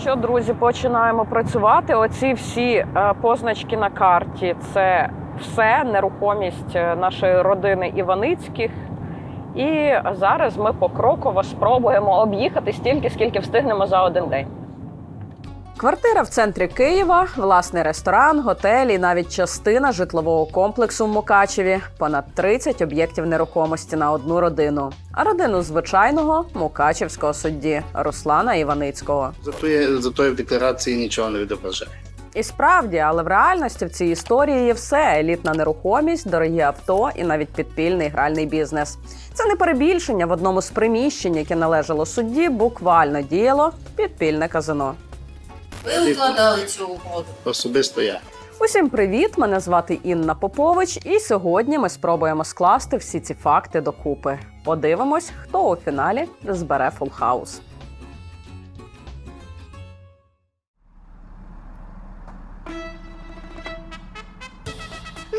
Що, друзі, починаємо працювати. Оці всі позначки на карті – це все нерухомість нашої родини Іваницьких. І зараз ми покроково спробуємо об'їхати стільки, скільки встигнемо за один день. Квартира в центрі Києва, власний ресторан, готель і навіть частина житлового комплексу в Мукачеві. Понад 30 об'єктів нерухомості на одну родину. А родину звичайного мукачевського судді Руслана Іваницького. Зато я в декларації нічого не відображає. І справді, але в реальності в цій історії є все – елітна нерухомість, дорогі авто і навіть підпільний гральний бізнес. Це не перебільшення, в одному з приміщень, яке належало судді, буквально діяло підпільне казино. Ви укладали цю угоду? Особисто я. Усім привіт! Мене звати Інна Попович, і сьогодні ми спробуємо скласти всі ці факти докупи. Подивимось, хто у фіналі збере фул хаус.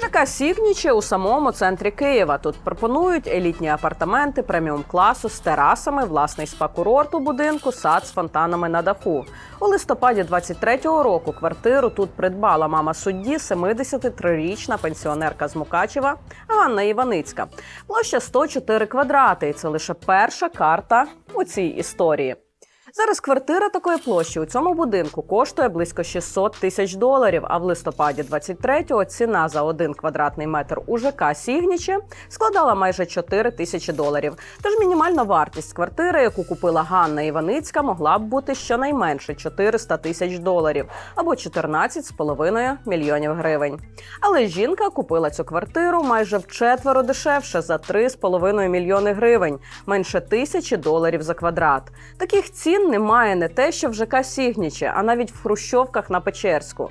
ЖК «Сігніче» у самому центрі Києва. Тут пропонують елітні апартаменти преміум-класу з терасами, власний спа-курорт у будинку, сад з фонтанами на даху. У листопаді 23-го року квартиру тут придбала мама судді, 73-річна пенсіонерка з Мукачева Ганна Іваницька. Площа 104 квадрати, і це лише перша карта у цій історії. Зараз квартира такої площі у цьому будинку коштує близько $600 тисяч, а в листопаді 23-го ціна за 1 квадратний метр у ЖК «Сігніче» складала майже $4 тисячі. Тож мінімальна вартість квартири, яку купила Ганна Іваницька, могла б бути щонайменше $400 тисяч або 14,5 мільйонів гривень. Але жінка купила цю квартиру майже вчетверо дешевше – за 3,5 мільйони гривень, менше $1000 за квадрат. Таких цін немає не те, що в ЖК «Сігніче», а навіть в хрущовках на Печерську.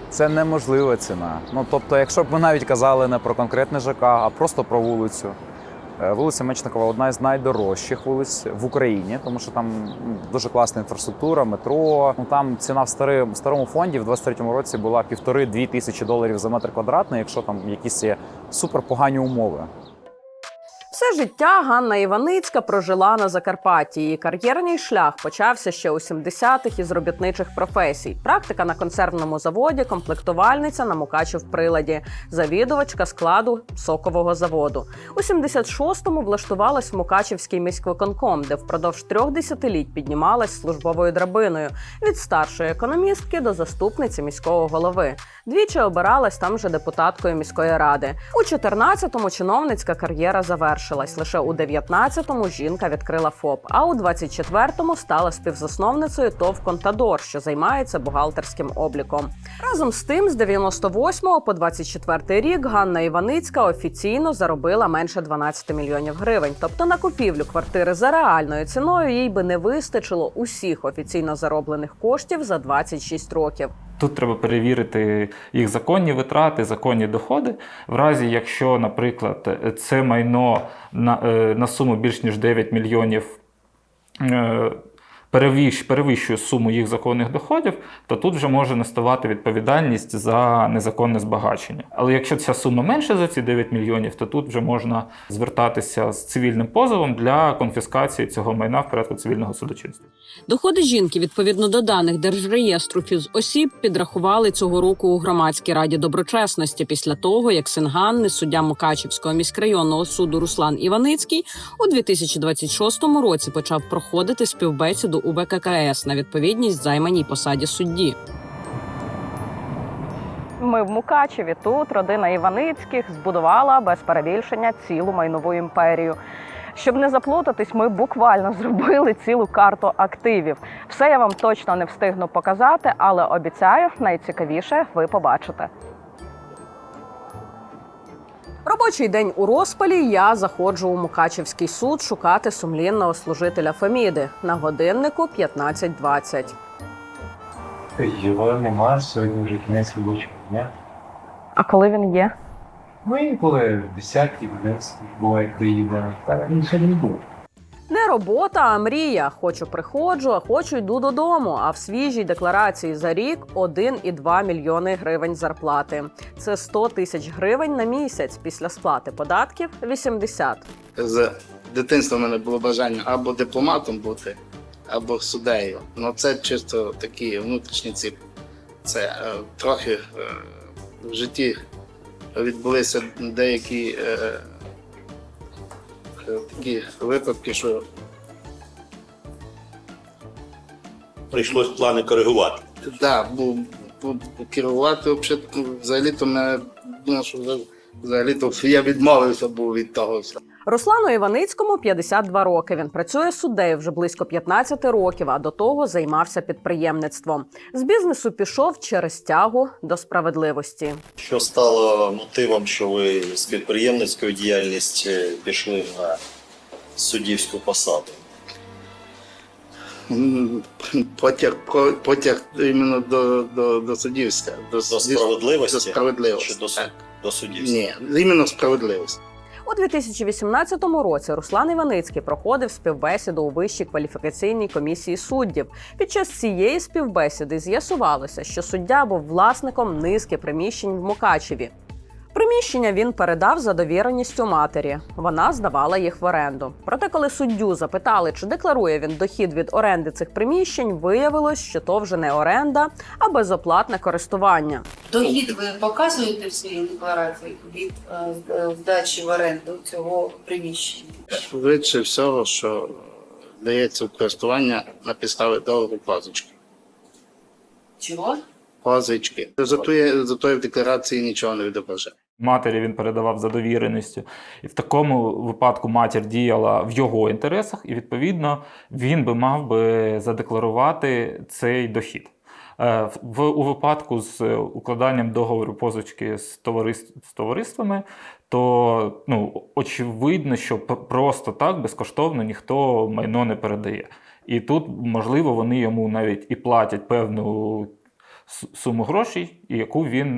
Це неможлива ціна. Тобто, якщо б ми навіть казали не про конкретне ЖК, а просто про вулицю. Вулиця Мечникова – одна із найдорожчих вулиць в Україні, тому що там дуже класна інфраструктура, метро. Там ціна в старому фонді в 23-му році була $1,5–2 тисячі за метр квадратний, якщо там якісь є суперпогані умови. Все життя Ганна Іваницька прожила на Закарпатті. Її кар'єрний шлях почався ще у 70-х із робітничих професій. Практика на консервному заводі, комплектувальниця на Мукачів-Приладі, завідувачка складу сокового заводу. У 76-му влаштувалась в Мукачівський міськвиконком, де впродовж 3 десятиліть піднімалась службовою драбиною від старшої економістки до заступниці міського голови. Двічі обиралась там же депутаткою міської ради. У 14-му чиновницька кар'єра завершилась. Лише у 19-му жінка відкрила ФОП, а у 24-му стала співзасновницею ТОВ «Контадор», що займається бухгалтерським обліком. Разом з тим, з 98-го по 24-й рік Ганна Іваницька офіційно заробила менше 12 мільйонів гривень. Тобто на купівлю квартири за реальною ціною їй би не вистачило усіх офіційно зароблених коштів за 26 років. Тут треба перевірити їх законні витрати, законні доходи. В разі, якщо, наприклад, це майно на суму більш ніж 9 мільйонів перевищує суму їх законних доходів, то тут вже може наставати відповідальність за незаконне збагачення. Але якщо ця сума менше за ці 9 мільйонів, то тут вже можна звертатися з цивільним позовом для конфіскації цього майна в порядку цивільного судочинства. Доходи жінки, відповідно до даних Держреєстру фізосіб, підрахували цього року у Громадській раді доброчесності після того, як син Ганни, суддя Мукачівського міськрайонного суду Руслан Іваницький, у 2026 році почав проходити співбесіду у ВККС на відповідність займаній посаді судді. Ми в Мукачеві. Тут родина Іваницьких збудувала, без перебільшення, цілу майнову імперію. Щоб не заплутатись, ми буквально зробили цілу карту активів. Все я вам точно не встигну показати, але обіцяю, найцікавіше ви побачите. Робочий день у розпалі, я заходжу у Мукачевський суд шукати сумлінного служителя Феміди. На годиннику 15:20. Його немає, сьогодні вже кінець робочого дня. А коли він є? Ну, інколи 10-ті, 11-ті, буває, приїде. Та він сьогодні не був. Не робота, а мрія. Хочу приходжу, а хочу йду додому. А в свіжій декларації за рік 1,2 мільйони гривень зарплати. Це 100 тисяч гривень на місяць. Після сплати податків – 80. З дитинства в мене було бажання або дипломатом бути, або суддею. Ну це чисто такі внутрішні цілі. Це трохи в житті відбулися деякі такі випадки, що Прийшлось плани коригувати. да, керувати взагалі-то мене думав, що взагалі-то я відмовився був від того. Руслану Іваницькому 52 роки. Він працює суддею вже близько 15 років, а до того займався підприємництвом. З бізнесу пішов через тягу до справедливості. Що стало мотивом, що ви з підприємницької діяльності пішли на суддівську посаду? Потяг іменно до суддівська. До справедливості? До справедливості. Чи Так. до суддівської? Ні, іменно справедливості. У 2018 році Руслан Іваницький проходив співбесіду у Вищій кваліфікаційній комісії суддів. Під час цієї співбесіди з'ясувалося, що суддя був власником низки приміщень в Мукачеві. Приміщення він передав за довіреністю матері. Вона здавала їх в оренду. Проте, коли суддю запитали, чи декларує він дохід від оренди цих приміщень, виявилось, що то вже не оренда, а безоплатне користування. Дохід ви показуєте в своїй декларації від здачі в оренду цього приміщення? Швидше всього, що дається в користування на підставі договору позички. Чого? Позички. Зато в декларації нічого не відображає. Матері він передавав за довіреністю. І в такому випадку матір діяла в його інтересах, і, відповідно, він би мав би задекларувати цей дохід. У випадку з укладанням договору позички з товариствами, то очевидно, що просто так безкоштовно ніхто майно не передає. І тут, можливо, вони йому навіть і платять певну суму грошей, яку він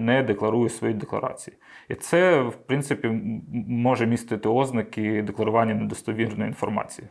не декларує в своїй декларації. І це, в принципі, може містити ознаки декларування недостовірної інформації.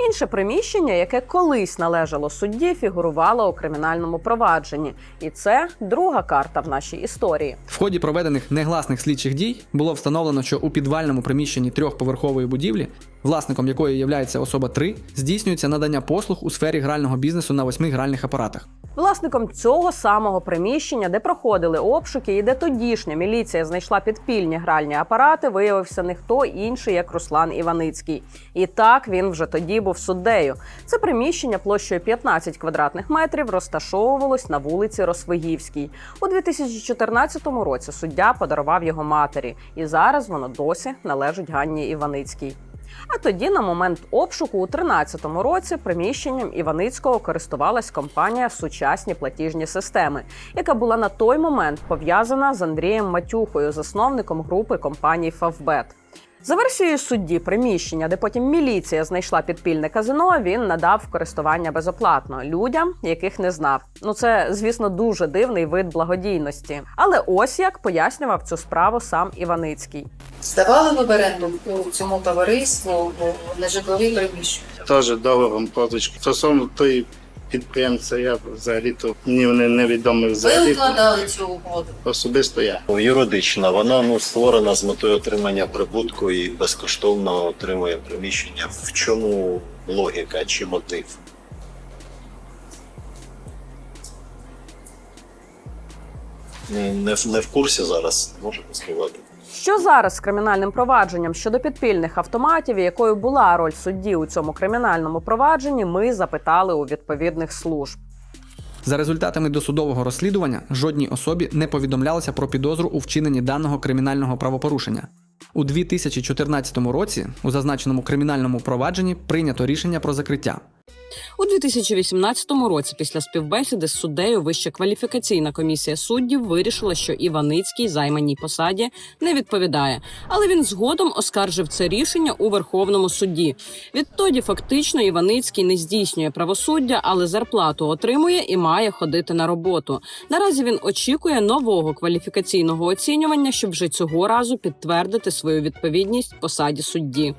Інше приміщення, яке колись належало судді, фігурувало у кримінальному провадженні. І це друга карта в нашій історії. В ході проведених негласних слідчих дій було встановлено, що у підвальному приміщенні трьохповерхової будівлі, власником якої є особа 3, здійснюється надання послуг у сфері грального бізнесу на 8 гральних апаратах. Власником цього самого приміщення, де проходили обшуки і де тодішня міліція знайшла підпільні гральні апарати, виявився не хто інший, як Руслан Іваницький. І так він вже тоді був суддею. Це приміщення площею 15 квадратних метрів розташовувалось на вулиці Росвигівській. У 2014 році суддя подарував його матері. І зараз воно досі належить Ганні Іваницькій. А тоді, на момент обшуку у 2013 році, приміщенням Іваницького користувалась компанія «Сучасні платіжні системи», яка була на той момент пов'язана з Андрієм Матюхою, засновником групи компаній «Фавбет». За версією судді, приміщення, де потім міліція знайшла підпільне казино, він надав в користування безоплатно людям, яких не знав. Це, звісно, дуже дивний вид благодійності. Але ось як пояснював цю справу сам Іваницький. Здавали ви в оренду цьому товариству нежитлові приміщення? Теж договором позички. Стосовно тої підприємця, я взагалі-то мені вони невідомі Ви взагалі. укладали цю угоду? Особисто я. Юридична, вона створена з метою отримання прибутку і безкоштовно отримує приміщення. В чому логіка чи мотив? Не в курсі зараз, можете сказати. Що зараз з кримінальним провадженням щодо підпільних автоматів і якою була роль судді у цьому кримінальному провадженні, ми запитали у відповідних служб. За результатами досудового розслідування жодній особі не повідомлялося про підозру у вчиненні даного кримінального правопорушення. У 2014 році у зазначеному кримінальному провадженні прийнято рішення про закриття. У 2018 році після співбесіди з суддею Вища кваліфікаційна комісія суддів вирішила, що Іваницький займаній посаді не відповідає. Але він згодом оскаржив це рішення у Верховному суді. Відтоді фактично Іваницький не здійснює правосуддя, але зарплату отримує і має ходити на роботу. Наразі він очікує нового кваліфікаційного оцінювання, щоб вже цього разу підтвердити свою відповідність посаді судді.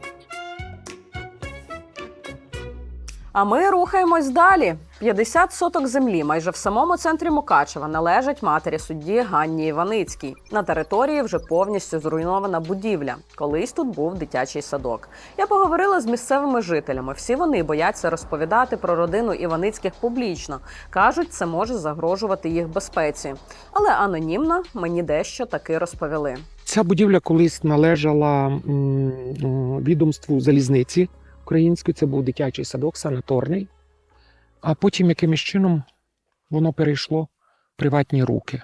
А ми рухаємось далі. 50 соток землі майже в самому центрі Мукачева належать матері судді Ганні Іваницькій. На території вже повністю зруйнована будівля. Колись тут був дитячий садок. Я поговорила з місцевими жителями. Всі вони бояться розповідати про родину Іваницьких публічно. Кажуть, це може загрожувати їх безпеці. Але анонімно мені дещо таки розповіли. Ця будівля колись належала відомству залізниці української. Це був дитячий садок, санаторний. А потім якимось чином воно перейшло в приватні руки.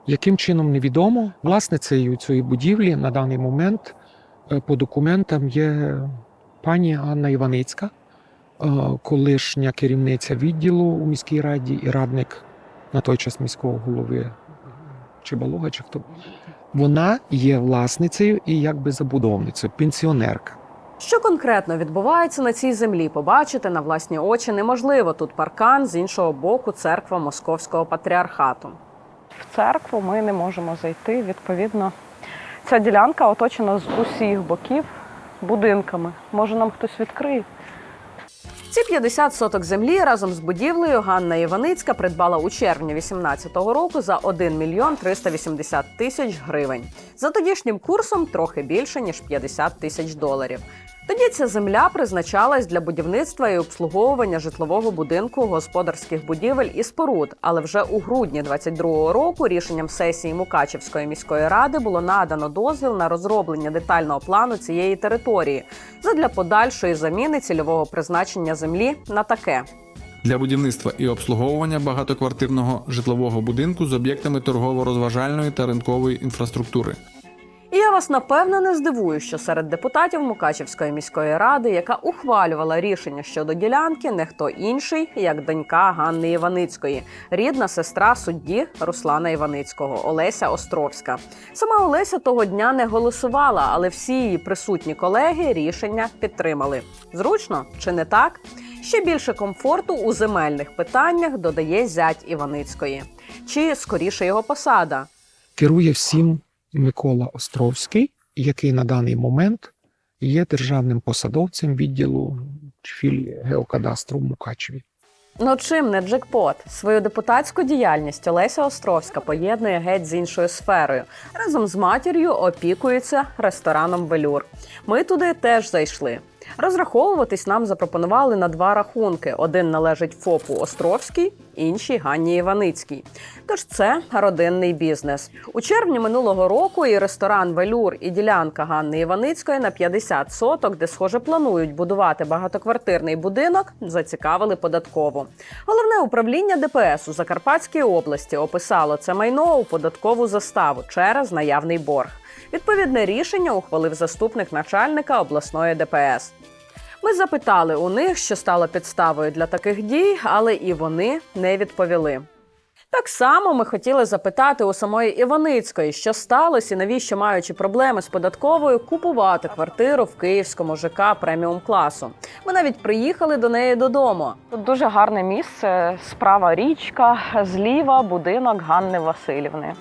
Яким чином – невідомо. Власницею цієї будівлі на даний момент по документам є пані Ганна Іваницька, колишня керівниця відділу у міській раді і радник на той час міського голови Чебалога, чи хто. Вона є власницею і якби забудовницею, пенсіонерка. Що конкретно відбувається на цій землі, побачити на власні очі неможливо. Тут паркан, з іншого боку церква Московського патріархату. В церкву ми не можемо зайти, відповідно. Ця ділянка оточена з усіх боків будинками. Може, нам хтось відкриє? Ці 50 соток землі разом з будівлею Ганна Іваницька придбала у червні 2018 року за 1 мільйон 380 тисяч гривень. За тодішнім курсом трохи більше, ніж 50 тисяч доларів. Тоді ця земля призначалась для будівництва і обслуговування житлового будинку, господарських будівель і споруд. Але вже у грудні 2022 року рішенням сесії Мукачевської міської ради було надано дозвіл на розроблення детального плану цієї території задля подальшої заміни цільового призначення землі на таке. Для будівництва і обслуговування багатоквартирного житлового будинку з об'єктами торгово-розважальної та ринкової інфраструктури. І я вас, напевно, не здивую, що серед депутатів Мукачевської міської ради, яка ухвалювала рішення щодо ділянки, не хто інший, як донька Ганни Іваницької, рідна сестра судді Руслана Іваницького, Олеся Островська. Сама Олеся того дня не голосувала, але всі її присутні колеги рішення підтримали. Зручно чи не так? Ще більше комфорту у земельних питаннях додає зять Іваницької. Чи скоріше його посада? Керує всім Микола Островський, який на даний момент є державним посадовцем відділу філії геокадастру в Мукачеві. Ну чим не джекпот? Свою депутатську діяльність Олеся Островська поєднує геть з іншою сферою. Разом з матір'ю опікується рестораном «Велюр». Ми туди теж зайшли. Розраховуватись нам запропонували на 2 рахунки. Один належить ФОПу Островський, інший Ганні Іваницькій. Тож це родинний бізнес. У червні минулого року і ресторан «Велюр», і ділянка Ганни Іваницької на 50 соток, де, схоже, планують будувати багатоквартирний будинок, зацікавили податкову. Головне управління ДПС у Закарпатській області описало це майно у податкову заставу через наявний борг. Відповідне рішення ухвалив заступник начальника обласної ДПС. Ми запитали у них, що стало підставою для таких дій, але і вони не відповіли. Так само ми хотіли запитати у самої Іваницької, що сталося і навіщо, маючи проблеми з податковою, купувати квартиру в київському ЖК преміум-класу. Ми навіть приїхали до неї додому. Тут дуже гарне місце, справа річка, зліва будинок Ганни Васильівни.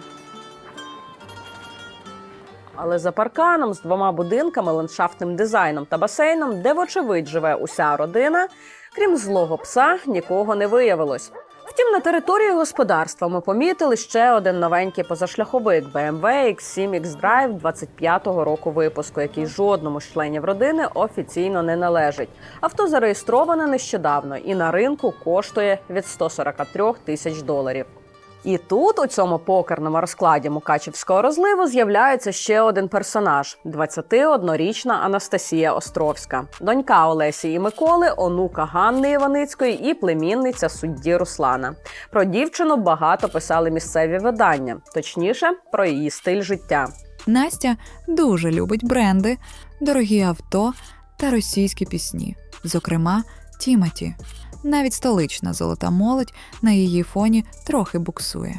Але за парканом з 2 будинками, ландшафтним дизайном та басейном, де вочевидь живе уся родина, крім злого пса, нікого не виявилось. Втім, на території господарства ми помітили ще один новенький позашляховик BMW X7 X-Drive 25-го року випуску, який жодному з членів родини офіційно не належить. Авто зареєстроване нещодавно і на ринку коштує від 143 тисяч доларів. І тут, у цьому покерному розкладі Мукачевського розливу, з'являється ще один персонаж – 21-річна Анастасія Островська. Донька Олесі і Миколи, онука Ганни Іваницької і племінниця судді Руслана. Про дівчину багато писали місцеві видання, точніше, про її стиль життя. Настя дуже любить бренди, дорогі авто та російські пісні, зокрема Тімоті. Навіть столична золота молодь на її фоні трохи буксує.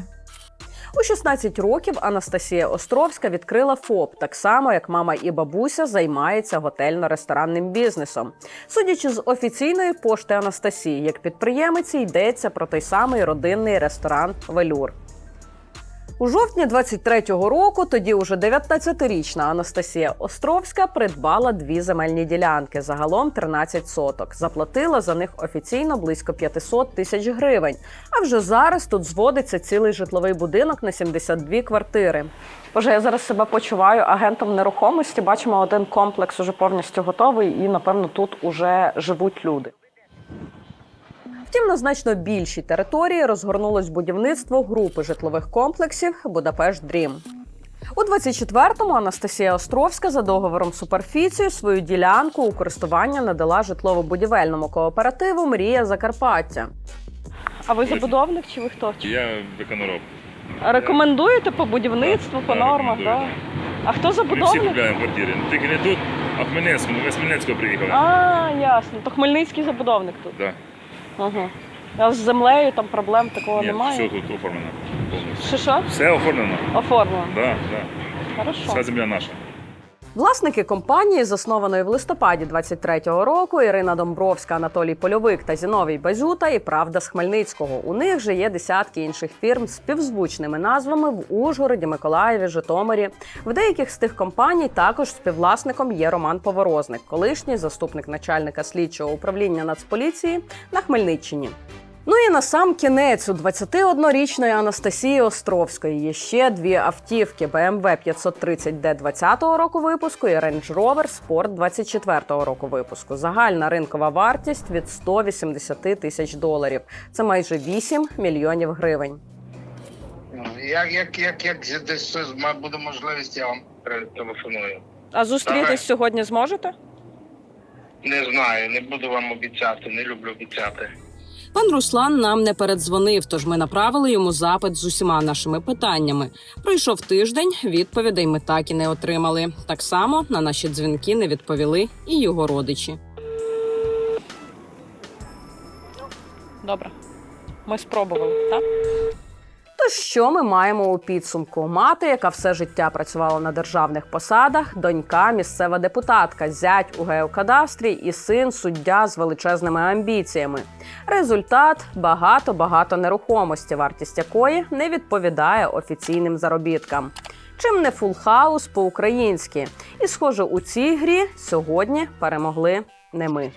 У 16 років Анастасія Островська відкрила ФОП, так само, як мама і бабуся займається готельно-ресторанним бізнесом. Судячи з офіційної пошти Анастасії, як підприємиці йдеться про той самий родинний ресторан «Велюр». У жовтні 23-го року тоді уже 19-річна Анастасія Островська придбала 2 земельні ділянки, загалом 13 соток. Заплатила за них офіційно близько 500 тисяч гривень. А вже зараз тут зводиться цілий житловий будинок на 72 квартири. Боже, я зараз себе почуваю агентом нерухомості. Бачимо, один комплекс уже повністю готовий і, напевно, тут уже живуть люди. Втім, на значно більшій території розгорнулось будівництво групи житлових комплексів «Будапешт Дрім». У 24-му Анастасія Островська за договором суперфіцію свою ділянку у користування надала житлово-будівельному кооперативу «Мрія Закарпаття». А ви забудовник чи ви хто? Я виконроб. Рекомендуєте по будівництву, по нормах? Так? А хто Ми всі забудовник? купляємо квартири. Тільки не тут, а в Хмельницькому. Ми з Хмельницького приїхали. А, ясно. То Хмельницький забудовник тут. Да. Ага. А з землею там проблем такого Ні, немає? все тут оформлено повністю. Що? Все оформлено. Оформлено. Да. Хорошо. Вся земля наша. Власники компанії, заснованої в листопаді 23-го року, Ірина Домбровська, Анатолій Польовик та Зіновій Базюта і правда з Хмельницького. У них же є десятки інших фірм з співзвучними назвами в Ужгороді, Миколаєві, Житомирі. В деяких з тих компаній також співвласником є Роман Поворозник, колишній заступник начальника слідчого управління Нацполіції на Хмельниччині. Ну і на сам кінець у 21-річної Анастасії Островської є ще 2 автівки – BMW 530D 20-го року випуску і Range Rover Sport 24-го року випуску. Загальна ринкова вартість від 180 тисяч доларів. Це майже 8 мільйонів гривень. Як десь буде можливість, я вам телефоную. А зустрітись Давай. сьогодні зможете? Не знаю, не буду вам обіцяти, не люблю обіцяти. Пан Руслан нам не переддзвонив, тож ми направили йому запит з усіма нашими питаннями. Пройшов тиждень, відповідей ми так і не отримали. Так само на наші дзвінки не відповіли і його родичі. Добре. Ми спробували, так? То що ми маємо у підсумку? Мати, яка все життя працювала на державних посадах, донька – місцева депутатка, зять у геокадастрі і син – суддя з величезними амбіціями. Результат – багато нерухомості, вартість якої не відповідає офіційним заробіткам. Чим не фулл-хаус по-українськи. І, схоже, у цій грі сьогодні перемогли не ми.